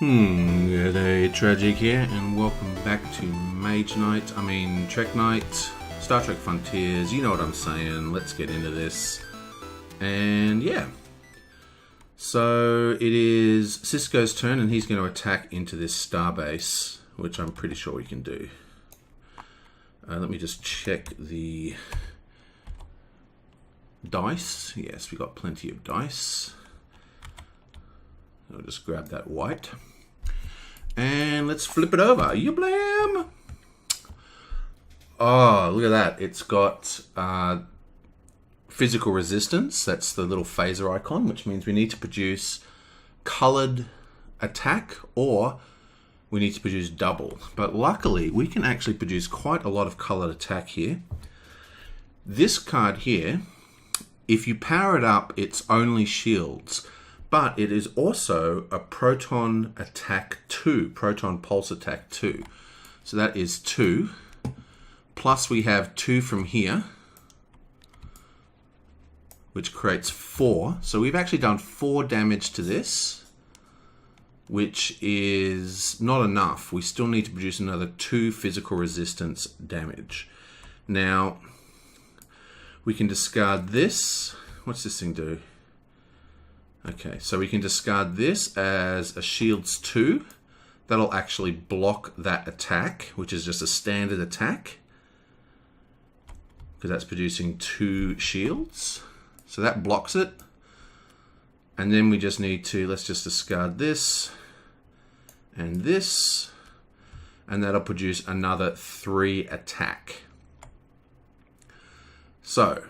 G'day, Tragic here, and welcome back to Trek Night, Star Trek Frontiers, you know what I'm saying, let's get into this. And yeah, so it is Sisko's turn, and he's going to attack into this starbase, which I'm pretty sure we can do. Let me just check the dice. Yes, we got plenty of dice. I'll just grab that white. And let's flip it over. You blam! Oh, look at that. It's got physical resistance. That's the little phaser icon, which means we need to produce colored attack or we need to produce double. But luckily, we can actually produce quite a lot of colored attack here. This card here, if you power it up, it's only shields. But it is also a proton attack 2, proton pulse attack 2. So that is 2. Plus we have 2 from here, which creates 4. So we've actually done 4 damage to this, which is not enough. We still need to produce another 2 physical resistance damage. Now, we can discard this. What's this thing do? Okay, so we can discard this as a shields 2. That'll actually block that attack, which is just a standard attack, because that's producing 2 shields. So that blocks it. And then we just need to, let's just discard this and this, and that'll produce another 3 attack. So,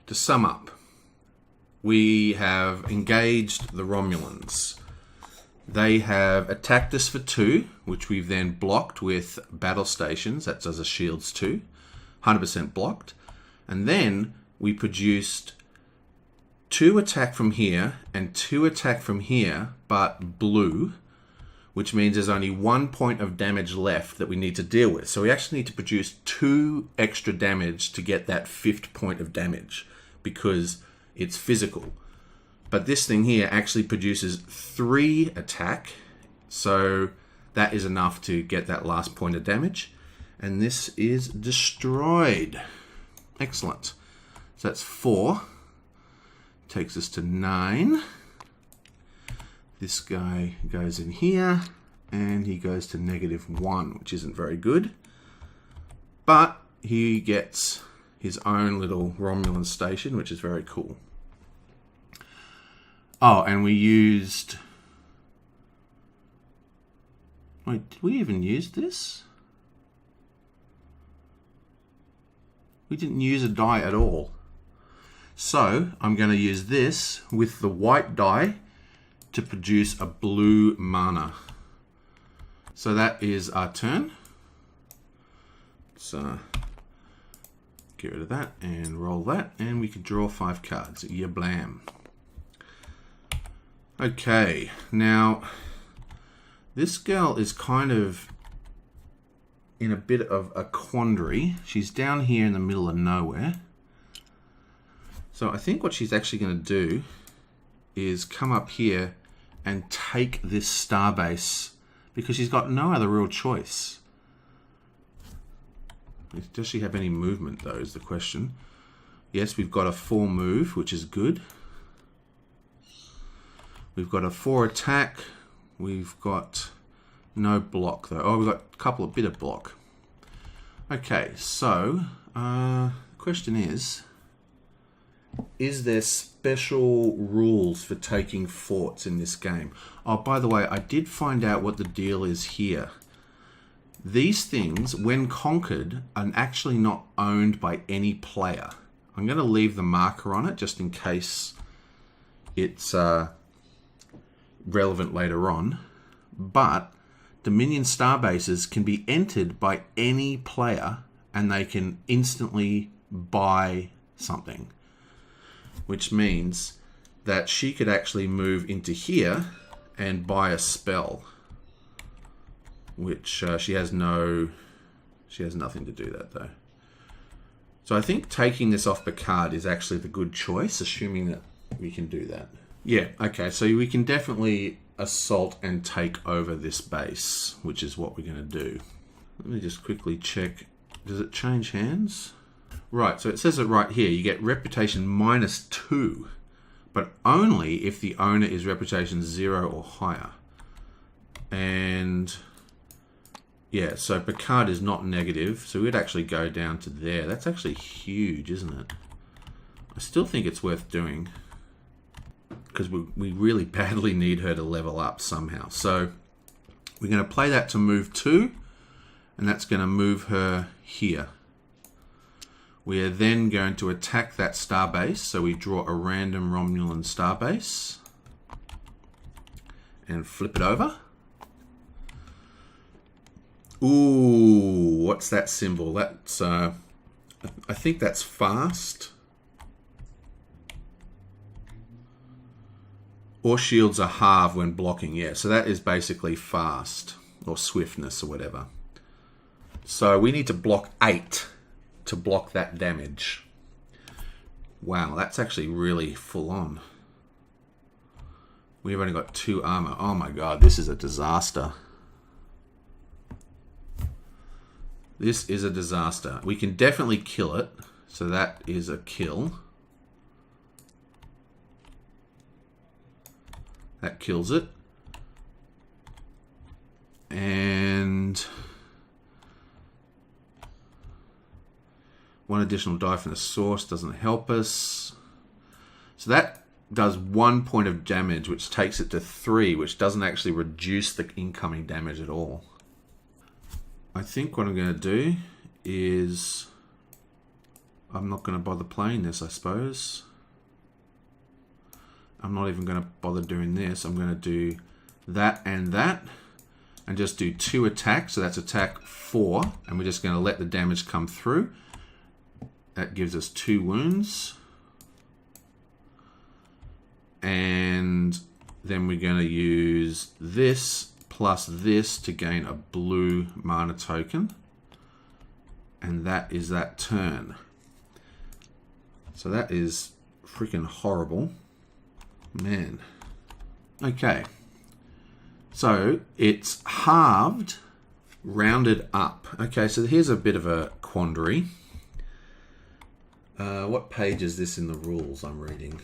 to sum up, we have engaged the Romulans. They have attacked us for 2, which we've then blocked with battle stations. That's as a shields 2, 100% blocked. And then we produced 2 attack from here and 2 attack from here, but blue, which means there's only 1 point of damage left that we need to deal with. So we actually need to produce 2 extra damage to get that 5th point of damage, because it's physical. But this thing here actually produces 3 attack, so that is enough to get that last point of damage. And this is destroyed. Excellent. So that's 4. Takes us to 9. This guy goes in here, and he goes to -1, which isn't very good. But he gets his own little Romulan station, which is very cool. Oh, and we used... Wait, did we even use this? We didn't use a die at all. So, I'm going to use this with the white die to produce a blue mana. So that is our turn. So, get rid of that and roll that, and we could draw 5 cards. Yeah, blam. Okay, now this girl is kind of in a bit of a quandary. She's down here in the middle of nowhere. So I think what she's actually going to do is come up here and take this starbase, because she's got no other real choice. Does she have any movement, though, is the question. Yes, we've got a 4 move, which is good. We've got a 4 attack. We've got no block, though. Oh, we've got a bit of block. Okay, so the question is there special rules for taking forts in this game? Oh, by the way, I did find out what the deal is here. These things, when conquered, are actually not owned by any player. I'm going to leave the marker on it just in case it's relevant later on. But Dominion starbases can be entered by any player, and they can instantly buy something, which means that she could actually move into here and buy a spell, which she has nothing to do that, though. So I think taking this off the card is actually the good choice, assuming that we can do that. Yeah, okay, so we can definitely assault and take over this base, which is what we're going to do. Let me just quickly check. Does it change hands? Right, so it says it right here. You get reputation -2, but only if the owner is reputation 0 or higher. And yeah, so Picard is not negative, so we'd actually go down to there. That's actually huge, isn't it? I still think it's worth doing, because we really badly need her to level up somehow. So we're going to play that to move 2, and that's going to move her here. We are then going to attack that starbase, so we draw a random Romulan starbase and flip it over. Ooh, what's that symbol? That's, I think that's fast. Or shields are halved when blocking, yeah. So that is basically fast, or swiftness, or whatever. So we need to block 8 to block that damage. Wow, that's actually really full on. We've only got 2 armor. Oh my god, this is a disaster. This is a disaster. We can definitely kill it. So that is a kill. That kills it. And 1 additional die from the source doesn't help us. So that does 1 point of damage, which takes it to 3, which doesn't actually reduce the incoming damage at all. I think what I'm going to do is, I'm not going to bother playing this, I suppose. I'm not even going to bother doing this. I'm going to do that, and just do 2 attacks. So that's attack 4, and we're just going to let the damage come through. That gives us 2 wounds. And then we're going to use this plus this to gain a blue mana token. And that is that turn. So that is freaking horrible. Man. Okay. So it's halved, rounded up. Okay, so here's a bit of a quandary. What page is this in the rules I'm reading?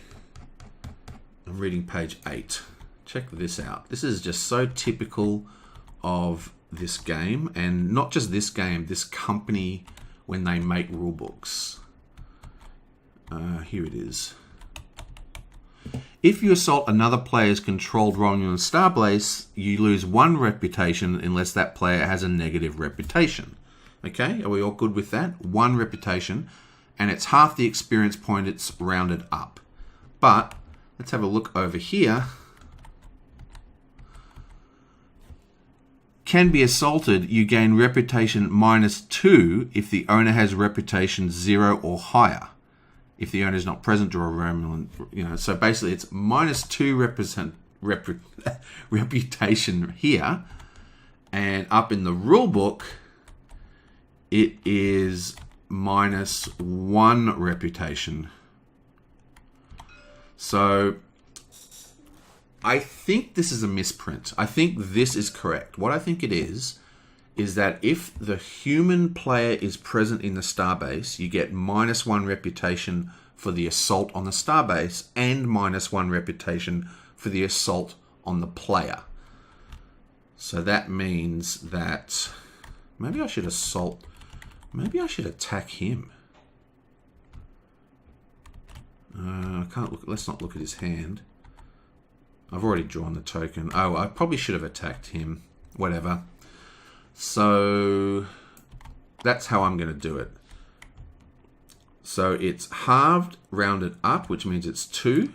I'm reading page 8. Check this out. This is just so typical of this game, and not just this game, this company when they make rule books. Here it is. If you assault another player's controlled Romulan starbase, you lose 1 reputation unless that player has a negative reputation. Okay, are we all good with that? 1 reputation, and it's half the experience point, it's rounded up. But let's have a look over here. Can be assaulted, you gain reputation -2 if the owner has reputation 0 or higher. If the owner is not present, draw a Romulan, so basically it's -2 reputation here, and up in the rule book it is -1 reputation. So I think this is a misprint. I think this is correct. What I think it is that if the human player is present in the starbase, you get -1 reputation for the assault on the starbase and -1 reputation for the assault on the player. So that means that maybe I should assault, maybe I should attack him. I can't look, let's not look at his hand. I've already drawn the token. Oh, I probably should have attacked him. Whatever. So that's how I'm going to do it. So it's halved, rounded up, which means it's 2.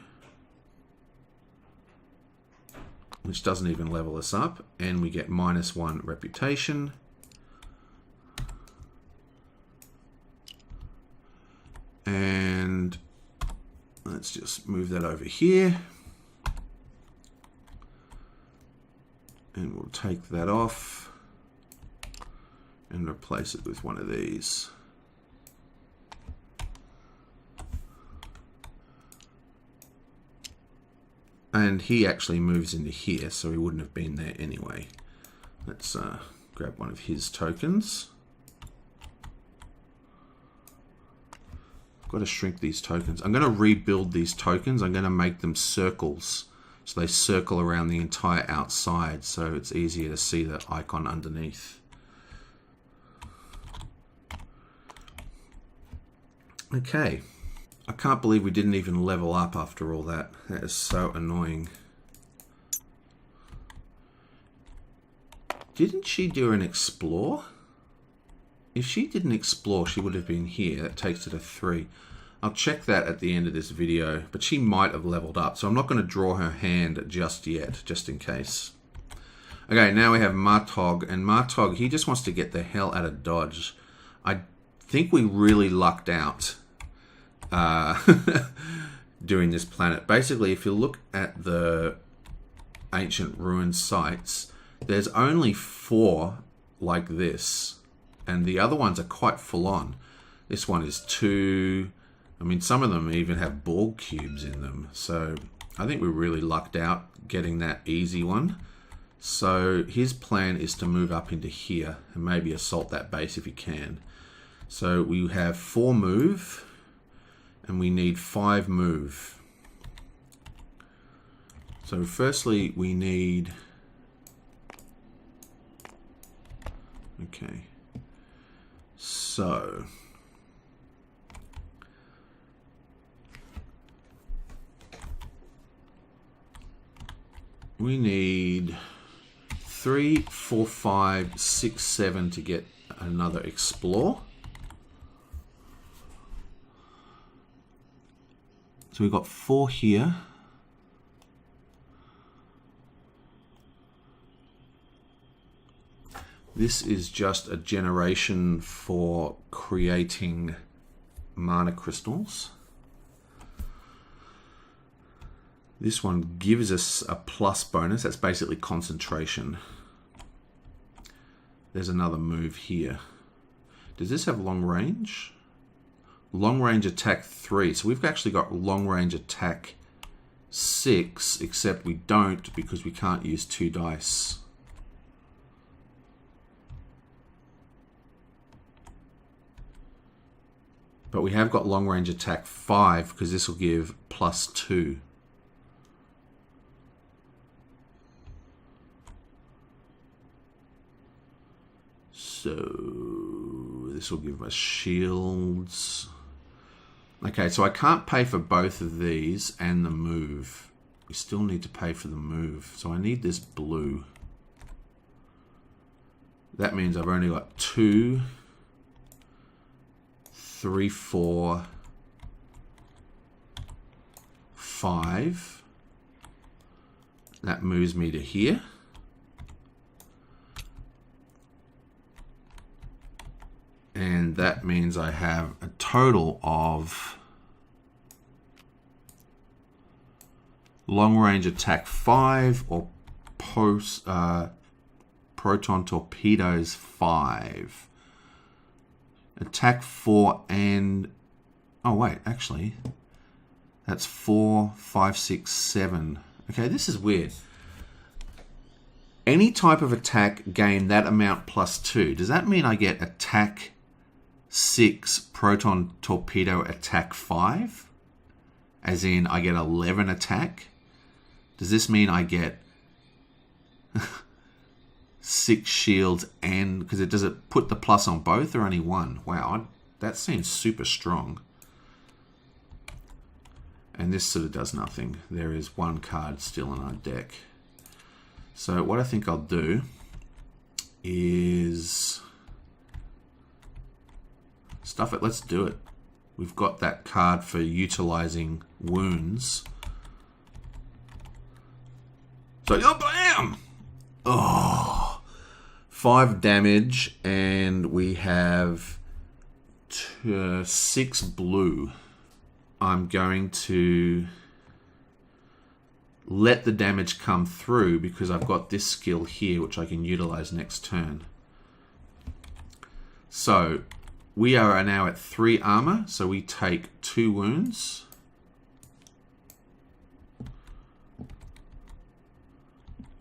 Which doesn't even level us up. And we get -1 reputation. And let's just move that over here. And we'll take that off and replace it with one of these. And he actually moves into here, so he wouldn't have been there anyway. Let's grab one of his tokens. I've got to shrink these tokens. I'm going to rebuild these tokens. I'm going to make them circles, so they circle around the entire outside, so it's easier to see the icon underneath. Okay. I can't believe we didn't even level up after all that. That is so annoying. Didn't she do an explore? If she didn't explore, she would have been here. That takes her to 3. I'll check that at the end of this video, but she might have leveled up. So I'm not going to draw her hand just yet, just in case. Okay, now we have Martog, and Martog, he just wants to get the hell out of Dodge. I think we really lucked out doing this planet. Basically, if you look at the ancient ruin sites, there's only 4 like this, and the other ones are quite full on. This one is 2. I mean, some of them even have Borg cubes in them. So I think we really lucked out getting that easy one. So his plan is to move up into here and maybe assault that base if he can. So we have 4 move and we need 5 move. So firstly we need... Okay. So... we need 3, 4, 5, 6, 7 to get another explore. So we've got 4 here. This is just a generation for creating mana crystals. This one gives us a plus bonus. That's basically concentration. There's another move here. Does this have long range? Long range attack 3. So we've actually got long range attack 6, except we don't because we can't use 2 dice. But we have got long range attack 5 because this will give plus 2. So this will give us shields. Okay, so I can't pay for both of these and the move. We still need to pay for the move. So I need this blue. That means I've only got 2, 3, 4, 5. That moves me to here. And that means I have a total of long range attack 5 or proton torpedoes 5. Attack 4 and... oh wait, actually. That's 4, 5, 6, 7. Okay, this is weird. Any type of attack gain that amount plus 2. Does that mean I get attack 6, proton torpedo attack 5? As in, I get 11 attack? Does this mean I get 6 shields and... because does it put the plus on both or only 1? Wow, that seems super strong. And this sort of does nothing. There is 1 card still in our deck. So what I think I'll do is... stuff it, let's do it. We've got that card for utilizing wounds. So, oh, bam! Oh, 5 damage, and we have 6 blue. I'm going to let the damage come through because I've got this skill here, which I can utilize next turn. So, we are now at 3 armor, so we take 2 wounds.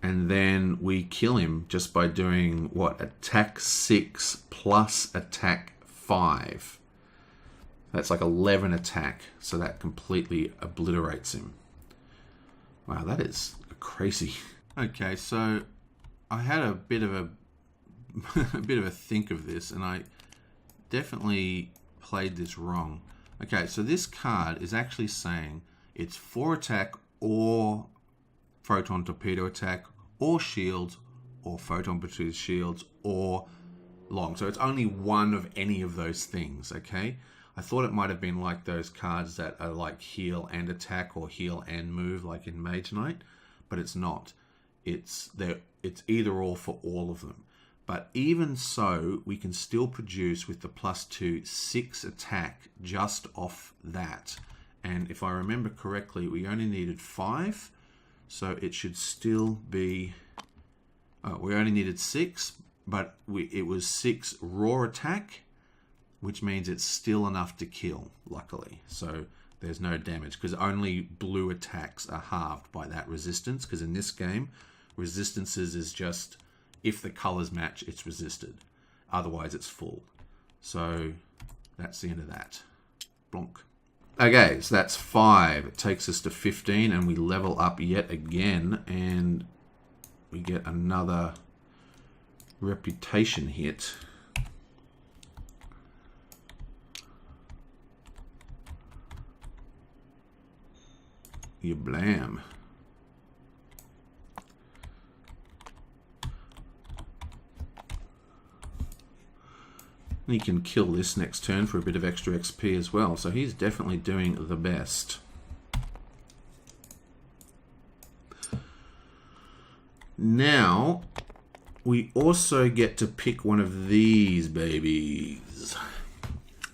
And then we kill him just by doing what? Attack 6 plus attack 5. That's like 11 attack. So that completely obliterates him. Wow, that is crazy. Okay, so I had a bit of a think of this, and I definitely played this wrong. Okay, so this card is actually saying it's 4 attack or photon torpedo attack or shields or photon torpedo shields or long. So it's only one of any of those things, okay? I thought it might have been like those cards that are like heal and attack or heal and move like in Mage Knight, but it's not. It's either or for all of them. But even so, we can still produce with the +2 6 attack just off that. And if I remember correctly, we only needed 5. So it should still be... Oh, we only needed 6, but it was 6 raw attack, which means it's still enough to kill, luckily. So there's no damage, because only blue attacks are halved by that resistance, because in this game, resistances is just... if the colors match, it's resisted. Otherwise, it's full. So that's the end of that. Blonk. Okay, so that's 5. It takes us to 15, and we level up yet again, and we get another reputation hit. You blam. And he can kill this next turn for a bit of extra XP as well. So he's definitely doing the best. Now, we also get to pick one of these babies.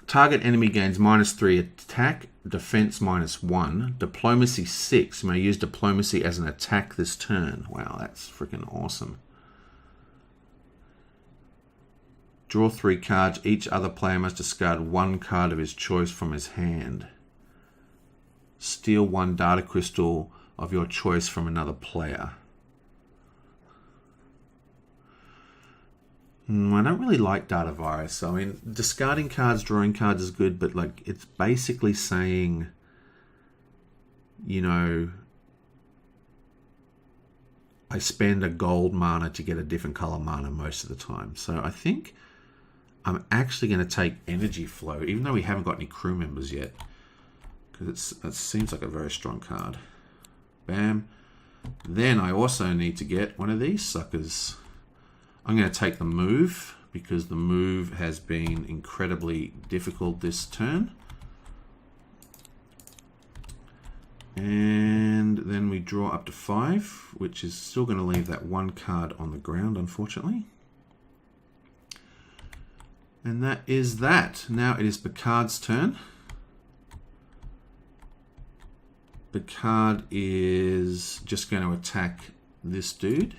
Target enemy gains -3 attack, defense -1, diplomacy 6. You may use diplomacy as an attack this turn. Wow, that's freaking awesome. Draw 3 cards. Each other player must discard 1 card of his choice from his hand. Steal 1 data crystal of your choice from another player. I don't really like data virus. I mean, discarding cards, drawing cards is good, but like it's basically saying, you know, I spend a gold mana to get a different color mana most of the time. So I think I'm actually going to take Energy Flow, even though we haven't got any crew members yet, because it seems like a very strong card. Bam. Then I also need to get one of these suckers. I'm going to take the move, because the move has been incredibly difficult this turn. And then we draw up to 5, which is still going to leave that 1 card on the ground, unfortunately. And that is that. Now it is Picard's turn. Picard is just going to attack this dude,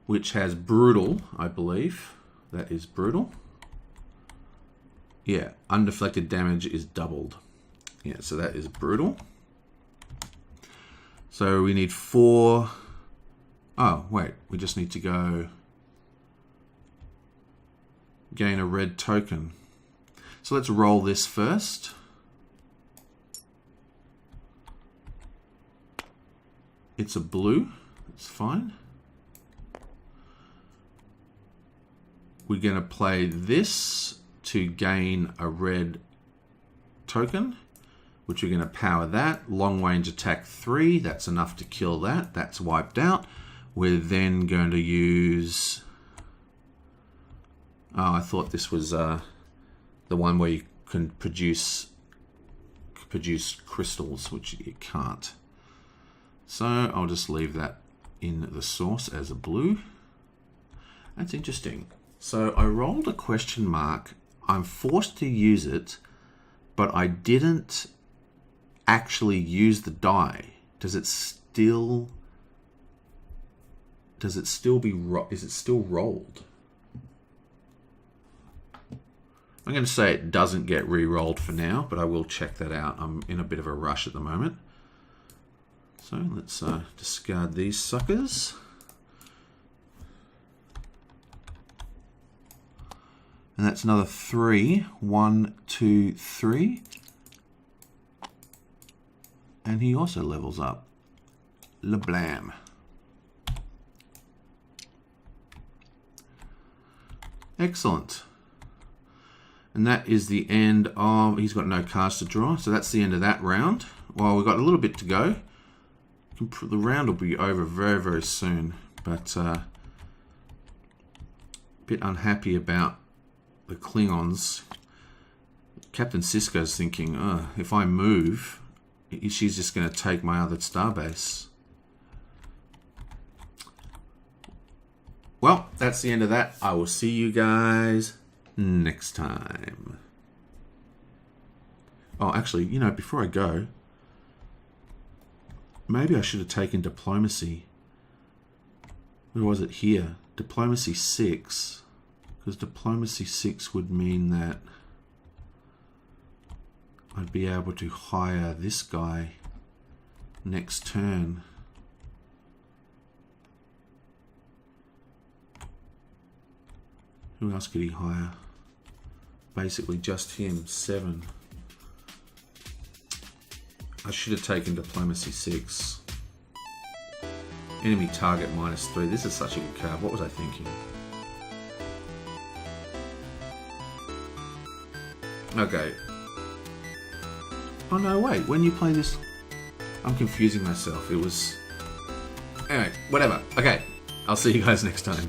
which has brutal, I believe. That is brutal. Yeah, undeflected damage is doubled. Yeah, so that is brutal. So we need 4. Oh, wait, we just need to go gain a red token. So let's roll this first. It's a blue. It's fine. We're going to play this to gain a red token, which we're going to power that. Long range attack 3. That's enough to kill that. That's wiped out. We're then going to use... Oh, I thought this was the one where you can produce crystals, which you can't. So I'll just leave that in the source as a blue. That's interesting. So I rolled a question mark. I'm forced to use it, but I didn't actually use the die. Does it still be is it still rolled? I'm going to say it doesn't get re-rolled for now, but I will check that out. I'm in a bit of a rush at the moment. So let's discard these suckers. And that's another 3. 1, 2, 3. And he also levels up. LeBlam. Excellent. And that is the end of... He's got no cards to draw, so that's the end of that round. Well, we've got a little bit to go. The round will be over very, very soon. But a bit unhappy about the Klingons. Captain Sisko's thinking, oh, if I move, she's just going to take my other starbase. Well, that's the end of that. I will see you guys next time. Oh, actually, you know, before I go, maybe I should have taken diplomacy. Where was it? Here. Diplomacy 6. Because diplomacy 6 would mean that I'd be able to hire this guy next turn. Who else could he hire? Basically just him, 7. I should have taken diplomacy 6. Enemy target -3. This is such a good card. What was I thinking? Okay. Oh no, wait. When you play this... I'm confusing myself. It was... Anyway, whatever. Okay. I'll see you guys next time.